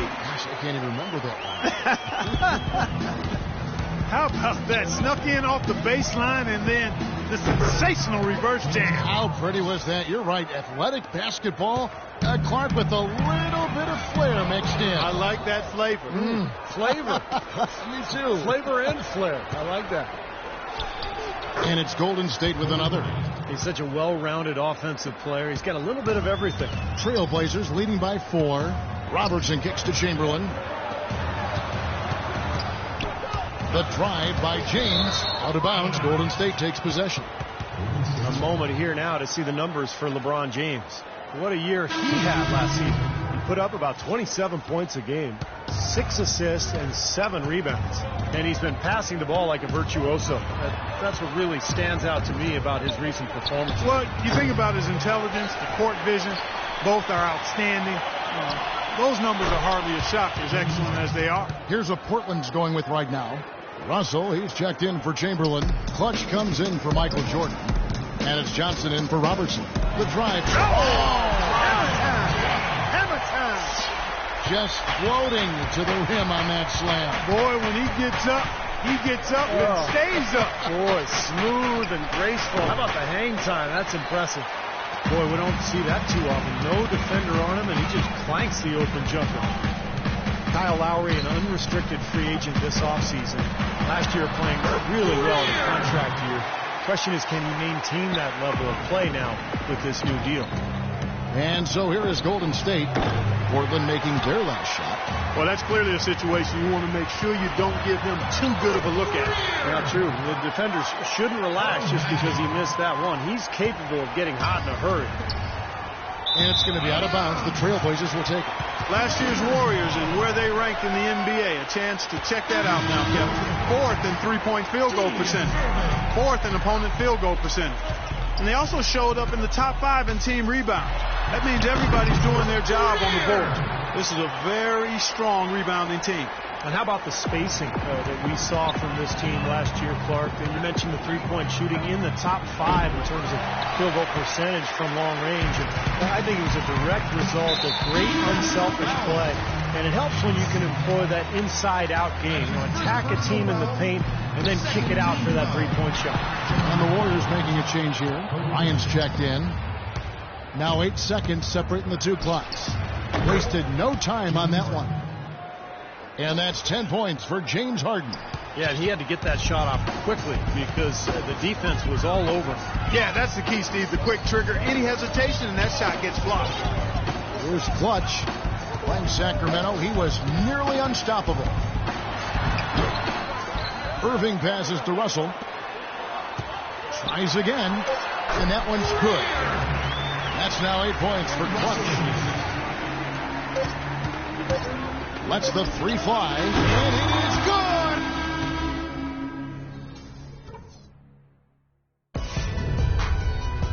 Gosh, I can't even remember that one. How about that? Snuck in off the baseline and then the sensational reverse jam. How pretty was that? You're right. Athletic basketball. Clark with a little bit of flair mixed in. I like that flavor. Flavor. Me too. Flavor and flair. I like that. And it's Golden State with another. He's such a well-rounded offensive player. He's got a little bit of everything. Trailblazers leading by 4. Robertson kicks to Chamberlain. The drive by James. Out of bounds. Golden State takes possession. A moment here now to see the numbers for LeBron James. What a year he had last season. He put up about 27 points a game, 6 assists, and 7 rebounds. And he's been passing the ball like a virtuoso. That's what really stands out to me about his recent performance. Well, you think about his intelligence, the court vision, both are outstanding. Those numbers are hardly a shock, as excellent as they are. Here's what Portland's going with right now. Russell, he's checked in for Chamberlain. Clutch comes in for Michael Jordan. And it's Johnson in for Robertson. The drive. Hammer time! Just floating to the rim on that slam. Boy, when he gets up and stays up. Boy, smooth and graceful. How about the hang time? That's impressive. Boy, we don't see that too often. No defender on him, and he just clanks the open jumper. Kyle Lowry, an unrestricted free agent this offseason. Last year playing really well in the contract year. Question is, can he maintain that level of play now with this new deal? And so here is Golden State. Portland making their last shot. Well, that's clearly a situation you want to make sure you don't give him too good of a look at. Yeah, true. The defenders shouldn't relax just because he missed that one. He's capable of getting hot in a hurry. And it's going to be out of bounds. The Trailblazers will take it. Last year's Warriors and where they rank in the NBA. A chance to check that out now, Kevin. 4th in three-point field goal percentage. 4th in opponent field goal percentage. And they also showed up in the top 5 in team rebound. That means everybody's doing their job on the board. This is a very strong rebounding team. And how about the spacing that we saw from this team last year, Clark? And you mentioned the three-point shooting in the top 5 in terms of field goal percentage from long range. And I think it was a direct result of great unselfish play. And it helps when you can employ that inside-out game. You know, attack a team in the paint and then kick it out for that three-point shot. And the Warriors making a change here. Ryan's checked in. Now 8 seconds separating the two clocks. Wasted no time on that one. And that's 10 points for James Harden. Yeah, and he had to get that shot off quickly because the defense was all over. Yeah, that's the key, Steve. The quick trigger. Any hesitation, and that shot gets blocked. Here's Clutch. Playing Sacramento, he was nearly unstoppable. Irving passes to Russell. Tries again, and that one's good. That's now 8 points for Clutch. Lets the three fly, and it is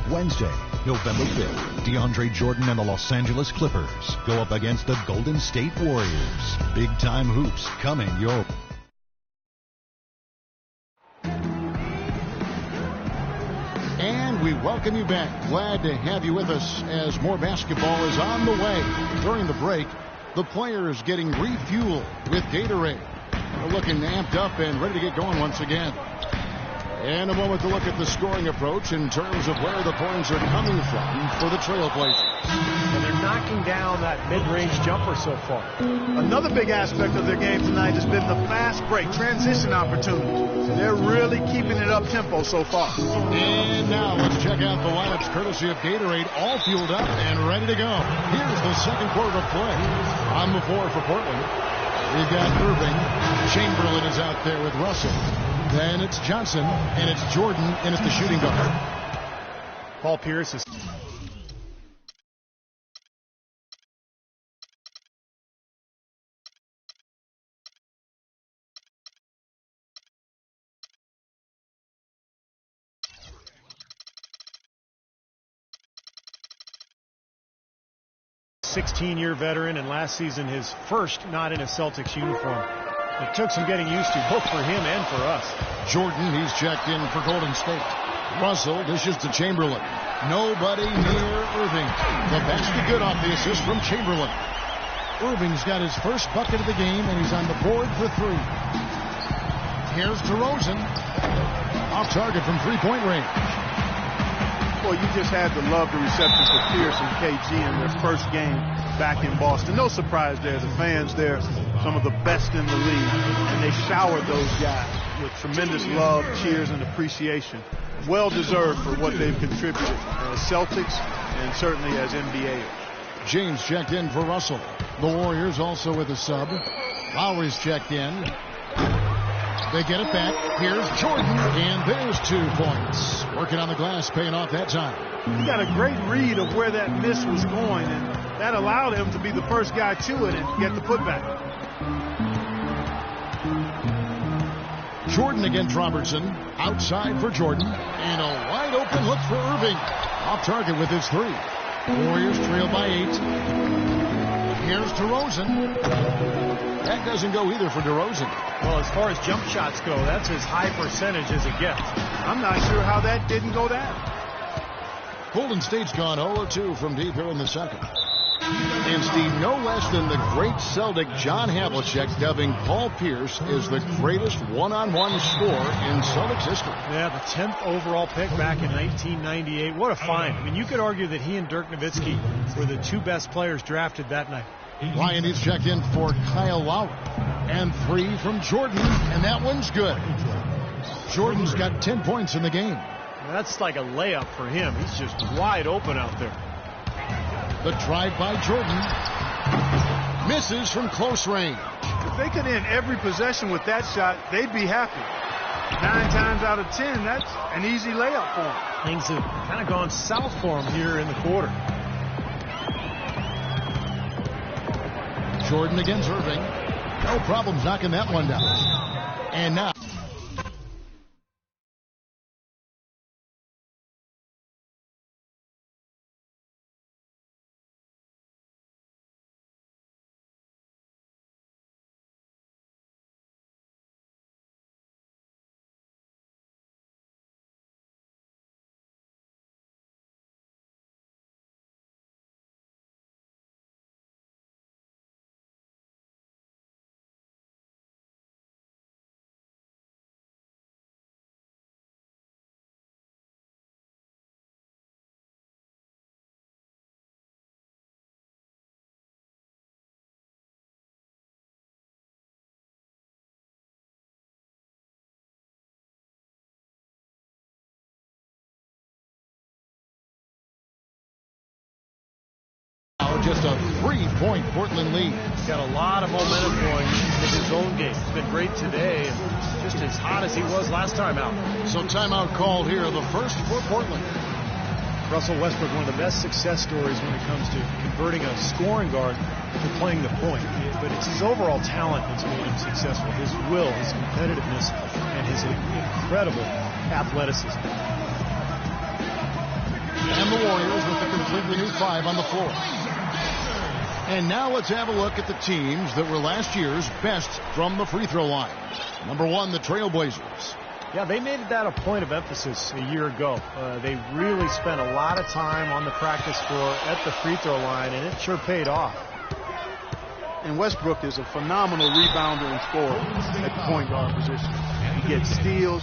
good! Wednesday, November 5th, DeAndre Jordan and the Los Angeles Clippers go up against the Golden State Warriors. Big-time hoops coming your way. And we welcome you back. Glad to have you with us as more basketball is on the way. During the break, the players getting refueled with Gatorade. They're looking amped up and ready to get going once again. And a moment to look at the scoring approach in terms of where the points are coming from for the Trailblazers. And they're knocking down that mid-range jumper so far. Another big aspect of their game tonight has been the fast break, transition opportunity. They're really keeping it up-tempo so far. And now let's check out the lineups courtesy of Gatorade, all fueled up and ready to go. Here's the second quarter of play. On the floor for Portland, we've got Irving. Chamberlain is out there with Russell. Then it's Johnson, and it's Jordan in at the shooting guard. Paul Pierce is... ...16-year veteran, and last season his first not in a Celtics uniform. It took some getting used to, both for him and for us. Jordan, he's checked in for Golden State. Russell dishes to Chamberlain. Nobody near Irving. The basket good off the assist from Chamberlain. Irving's got his first bucket of the game, and he's on the board for 3. Here's DeRozan. Off target from three-point range. Well, you just had to love the reception for Pierce and KG in their first game back in Boston. No surprise there. The fans there, some of the best in the league, and they showered those guys with tremendous love, cheers, and appreciation. Well-deserved for what they've contributed as Celtics and certainly as NBAers. James checked in for Russell. The Warriors also with a sub. Lowry's checked in. They get it back. Here's Jordan, and there's 2 points. Working on the glass, paying off that time. He got a great read of where that miss was going, and that allowed him to be the first guy to it and get the putback. Jordan against Robertson. Outside for Jordan. And a wide open look for Irving. Off target with his 3. Warriors trail by 8. Here's DeRozan. That doesn't go either for DeRozan. Well, as far as jump shots go, that's as high percentage as it gets. I'm not sure how that didn't go down. Golden State's gone 0-2 from deep here in the second. And Steve, no less than the great Celtic John Havlicek dubbing Paul Pierce as the greatest one-on-one scorer in Celtics history. Yeah, the 10th overall pick back in 1998. What a find. I mean, you could argue that he and Dirk Nowitzki were the 2 best players drafted that night. Ryan is checked in for Kyle Lowry. And 3 from Jordan, and that one's good. Jordan's got 10 points in the game. That's like a layup for him. He's just wide open out there. The drive by Jordan. Misses from close range. If they could end every possession with that shot, they'd be happy. 9 times out of 10, that's an easy layup for them. Things have kind of gone south for him here in the quarter. Jordan against Irving. No problems knocking that one down. And now. Just a 3-point Portland lead. He's got a lot of momentum going in his own game. He's been great today, and just as hot as he was last time out. So timeout called here, the first for Portland. Russell Westbrook, one of the best success stories when it comes to converting a scoring guard to playing the point. But it's his overall talent that's made him successful. His will, his competitiveness, and his incredible athleticism. And the Warriors with a completely new 5 on the floor. And now let's have a look at the teams that were last year's best from the free throw line. Number 1, the Trailblazers. Yeah, they made that a point of emphasis a year ago. They really spent a lot of time on the practice floor at the free throw line, and it sure paid off. And Westbrook is a phenomenal rebounder and scorer at the point guard position. He gets steals.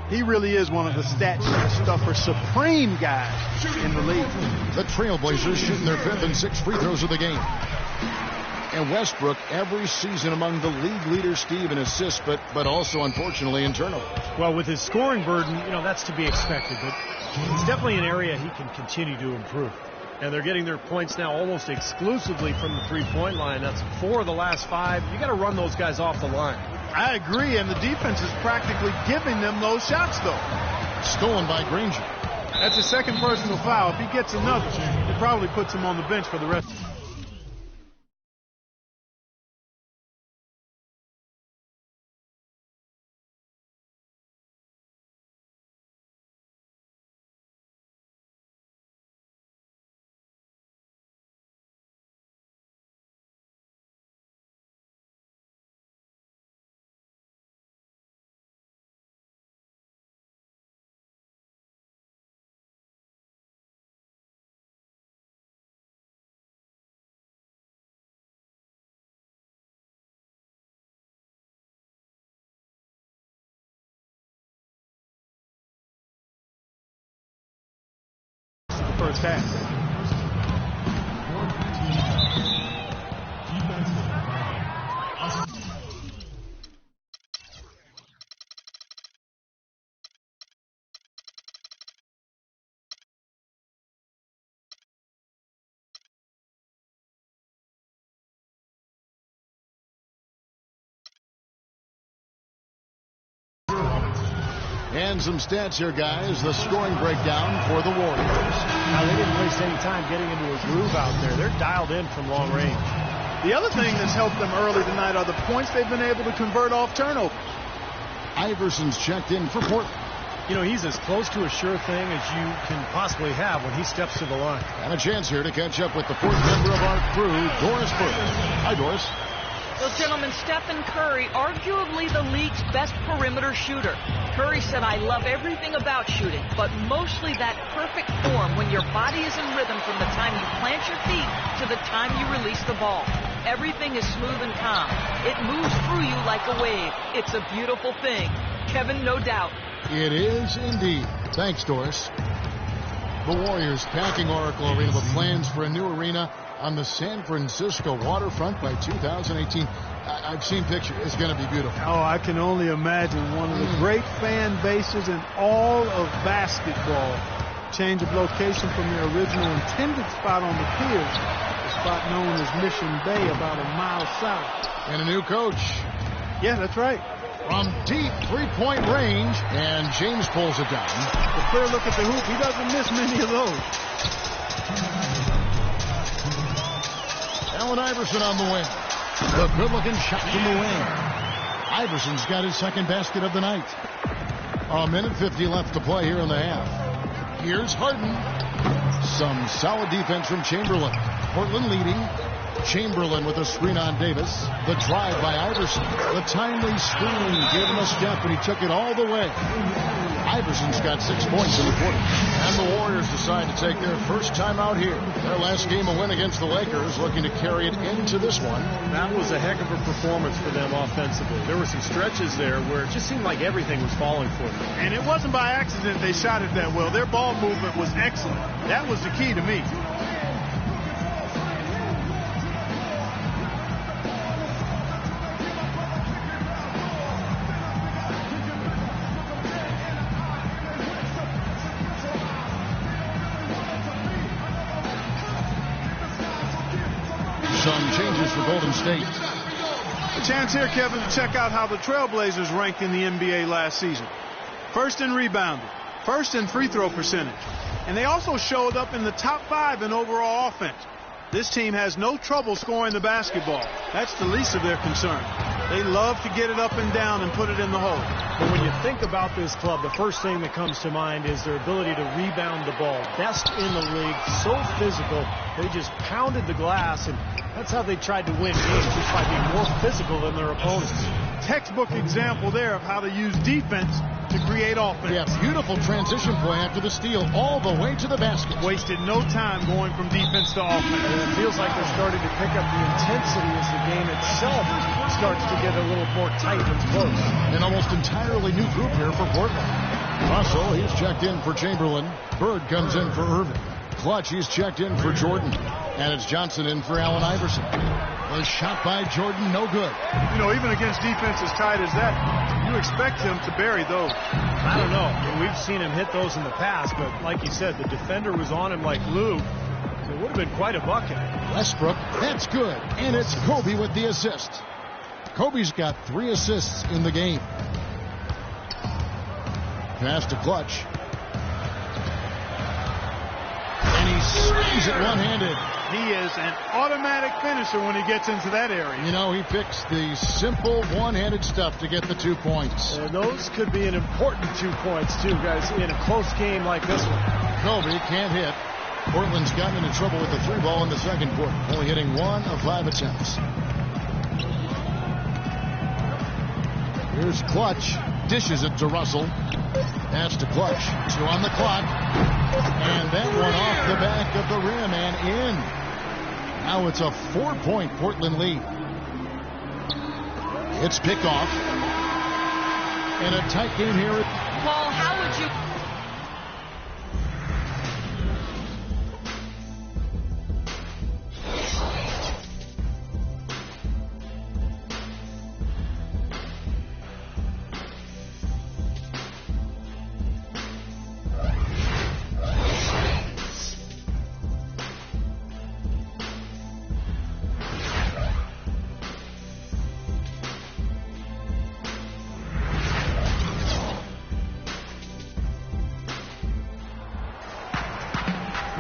He really is one of the stat sheet stuffer supreme guys in the league. The Trailblazers shooting their 5th and 6th free throws of the game. And Westbrook every season among the league leaders, Steve, in assists, but also, unfortunately, in turnovers. Well, with his scoring burden, that's to be expected. But it's definitely an area he can continue to improve. And they're getting their points now almost exclusively from the three-point line. That's 4 of the last 5. You got to run those guys off the line. I agree, and the defense is practically giving them those shots, though. Stolen by Granger. That's a second personal foul. If he gets another, it probably puts him on the bench for the rest. first half. And some stats here, guys. The scoring breakdown for the Warriors. Now, they didn't waste any time getting into a groove out there. They're dialed in from long range. The other thing that's helped them early tonight are the points they've been able to convert off turnover. Iverson's checked in for Portland. You know, he's as close to a sure thing as you can possibly have when he steps to the line. And a chance here to catch up with the fourth member of our crew, Doris Burke. Hi, Doris. Well, gentlemen, Stephen Curry, arguably the league's best perimeter shooter. Curry said, I love everything about shooting, but mostly that perfect form when your body is in rhythm from the time you plant your feet to the time you release the ball. Everything is smooth and calm. It moves through you like a wave. It's a beautiful thing. Kevin, no doubt. It is indeed. Thanks, Doris. The Warriors packing Oracle Arena with plans for a new arena on the San Francisco waterfront by 2018. I've seen pictures. It's going to be beautiful. Oh, I can only imagine. One of the great fan bases in all of basketball. Change of location from their original intended spot on the pier, a spot known as Mission Bay, about a mile south. And a new coach. Yeah, that's right. From deep three-point range, and James pulls it down. A clear look at the hoop. He doesn't miss many of those. Allen Iverson on the wing. The good-looking shot from the wing. Iverson's got his second basket of the night. A minute 50 left to play here in the half. Here's Harden. Some solid defense from Chamberlain. Portland leading. Chamberlain with a screen on Davis. The drive by Iverson. The timely screen gave him a step, and he took it all the way. Iverson's got 6 points in the quarter. And the Warriors decide to take their first time out here. Their last game, a win against the Lakers, looking to carry it into this one. That was a heck of a performance for them offensively. There were some stretches there where it just seemed like everything was falling for them. And it wasn't by accident they shot it that well. Their ball movement was excellent. That was the key to me. Some changes for Golden State. A chance here, Kevin, to check out how the Trailblazers ranked in the NBA last season. First in rebounding, first in free throw percentage, and they also showed up in the top 5 in overall offense. This team has no trouble scoring the basketball. That's the least of their concern. They love to get it up and down and put it in the hole. But when you think about this club, the first thing that comes to mind is their ability to rebound the ball. Best in the league, so physical. They just pounded the glass, and that's how they tried to win games, just by being more physical than their opponents. Textbook example there of how to use defense to create offense. Yeah, beautiful transition play after the steal all the way to the basket. Wasted no time going from defense to offense. And it feels like they're starting to pick up the intensity as the game itself starts to get a little more tight and close. An almost entirely new group here for Portland. Russell, he's checked in for Chamberlain. Bird comes in for Irving. Clutch, he's checked in for Jordan. And it's Johnson in for Allen Iverson. The shot by Jordan, no good. You know, even against defense as tight as that, you expect him to bury those. I don't know. I mean, we've seen him hit those in the past, but like you said, the defender was on him like glue. It would have been quite a bucket. Westbrook, that's good. And it's Kobe with the assist. Kobe's got 3 assists in the game. Pass to Clutch. And he swings it one-handed. He is an automatic finisher when he gets into that area. You know, he picks the simple one-handed stuff to get the 2 points. And those could be an important 2 points, too, guys, in a close game like this one. Kobe can't hit. Portland's gotten into trouble with the 3 ball in the second quarter, only hitting 1 of 5 attempts. Here's Clutch. Dishes it to Russell. Pass to Clutch. 2 on the clock. And that one off the back of the rim and in. Now it's a 4-point Portland lead. It's picked off. And a tight game here. Paul, how would you...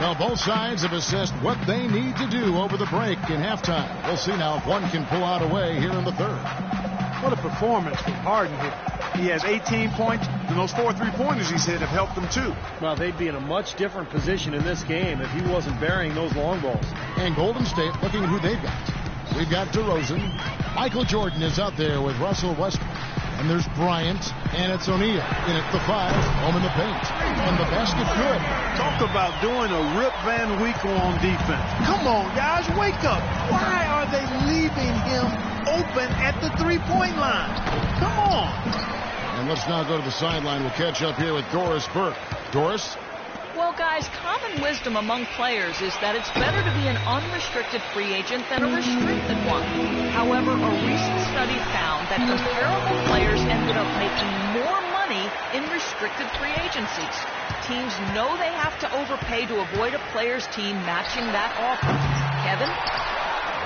Well, both sides have assessed what they need to do over the break in halftime. We'll see now if one can pull out away here in the third. What a performance from Harden here. He has 18 points, and those 4 3-pointers he's hit have helped them too. Well, they'd be in a much different position in this game if he wasn't burying those long balls. And Golden State looking at who they've got. We've got DeRozan. Michael Jordan is out there with Russell Westbrook. And there's Bryant, and it's O'Neal in at the 5, home in the paint. And the basket good. Talk about doing a Rip Van Winkle on defense. Come on, guys, wake up. Why are they leaving him open at the 3-point line? Come on. And let's now go to the sideline. We'll catch up here with Doris Burke. Doris? Well, guys, common wisdom among players is that it's better to be an unrestricted free agent than a restricted one. However, a recent study found that comparable players ended up making more money in restricted free agencies. Teams know they have to overpay to avoid a player's team matching that offer. Kevin?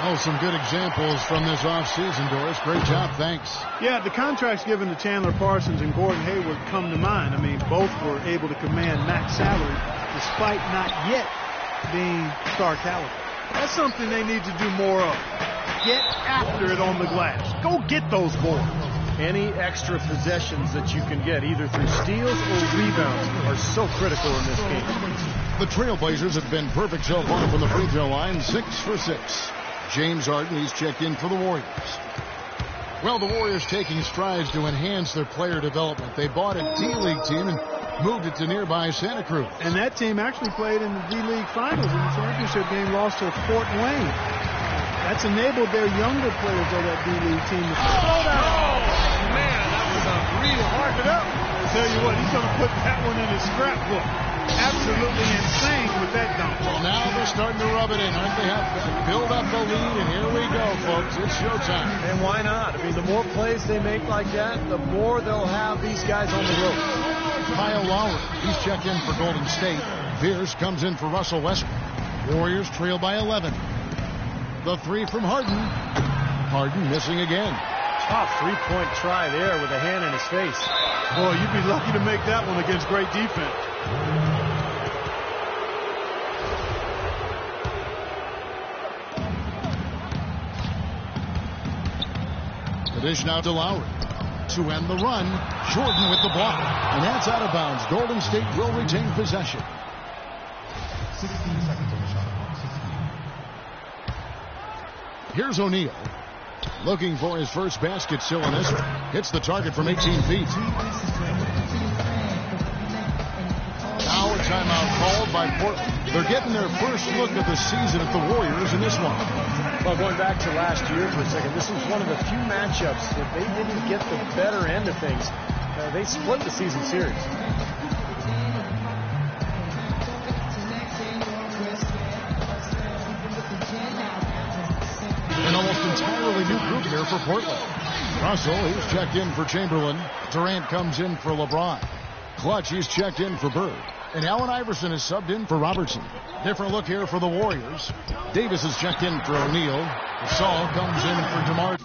Oh, some good examples from this offseason, Doris. Great job. Thanks. Yeah, the contracts given to Chandler Parsons and Gordon Hayward come to mind. I mean, both were able to command max salary despite not yet being star caliber. That's something they need to do more of. Get after it on the glass. Go get those boards. Any extra possessions that you can get, either through steals or rebounds, are so critical in this game. The Trailblazers have been perfect so far from the free throw line, 6 for 6. James Harden, he's checked in for the Warriors. Well, the Warriors taking strides to enhance their player development. They bought a D-League team and moved it to nearby Santa Cruz. And that team actually played in the D-League Finals in the championship game, lost to Fort Wayne. That's enabled their younger players of that D-League team to slow down. Oh, man, that was a real hard it up. I'll tell you what, he's going to put that one in his scrapbook. Absolutely insane with that dunk. Well, now they're starting to rub it in, aren't they? Have to build up the lead, and here we go, folks. It's showtime. And why not? I mean, the more plays they make like that, the more they'll have these guys on the road. Kyle Lowry, he's checked in for Golden State. Pierce comes in for Russell Westbrook. Warriors trail by 11. The 3 from Harden. Harden missing again. Tough 3-point try there with a hand in his face. Boy, you'd be lucky to make that one against great defense. The dish now to Lowry. To end the run, Jordan with the block. And that's out of bounds. Golden State will retain possession. 16 seconds on the shot clock. Here's O'Neal. Looking for his first basket still in this one. Hits the target from 18 feet. Now a timeout called by Portland. They're getting their first look of the season at the Warriors in this one. Well, going back to last year for a second, this was one of the few matchups that they didn't get the better end of things. They split the season series. An almost entirely new group here for Portland. Russell, he's checked in for Chamberlain. Durant comes in for LeBron. Clutch, he's checked in for Bird. And Allen Iverson is subbed in for Robertson. Different look here for the Warriors. Davis is checked in for O'Neal. Gasol comes in for DeMar.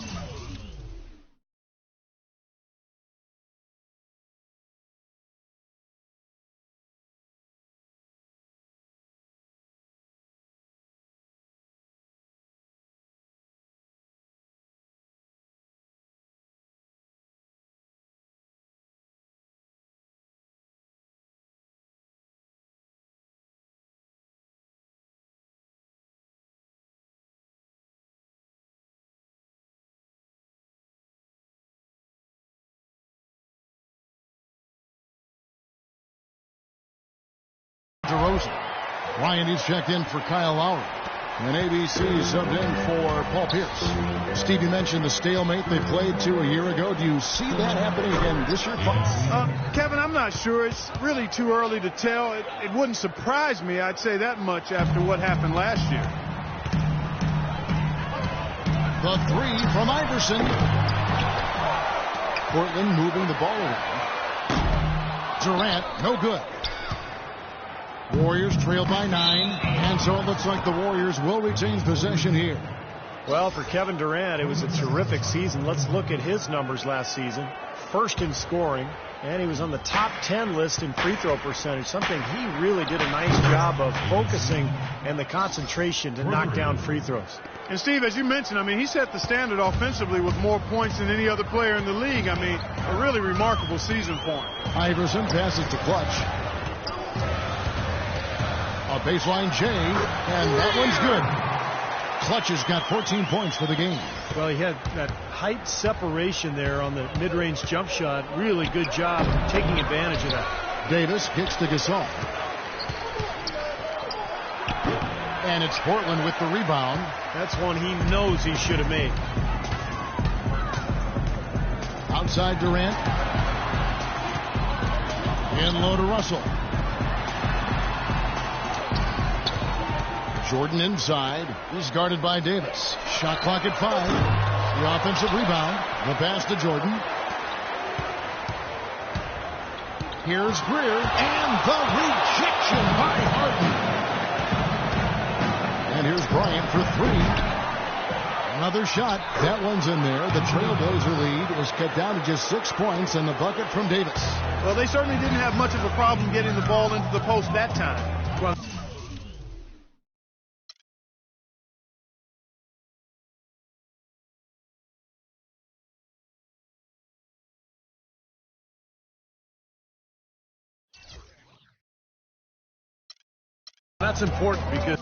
DeRozan. Ryan is checked in for Kyle Lowry. And ABC subbed in for Paul Pierce. Steve, you mentioned the stalemate they played to a year ago. Do you see that happening again this year? Kevin, I'm not sure. It's really too early to tell. It wouldn't surprise me, I'd say that much, after what happened last year. The 3 from Iverson. Portland moving the ball around. Durant, no good. Warriors trail by 9, and so it looks like the Warriors will retain possession here. Well, for Kevin Durant, it was a terrific season. Let's look at his numbers last season. first in scoring, and he was on the top 10 list in free throw percentage, something he really did a nice job of focusing and the concentration to knock down free throws. And Steve, as you mentioned, I mean, he set the standard offensively with more points than any other player in the league. I mean, a really remarkable season for him. Iverson passes to Clutch. A baseline J, and that one's good. Clutch has got 14 points for the game. Well, he had that height separation there on the mid-range jump shot. Really good job of taking advantage of that. Davis kicks to Gasol. And it's Portland with the rebound. That's one he knows he should have made. Outside Durant. In low to Russell. Jordan inside. He's guarded by Davis. Shot clock at 5. The offensive rebound. The pass to Jordan. Here's Greer. And the rejection by Harden. And here's Bryant for 3. Another shot. That one's in there. The Trailblazer lead is cut down to just 6 points, and the bucket from Davis. Well, they certainly didn't have much of a problem getting the ball into the post that time. Well, that's important because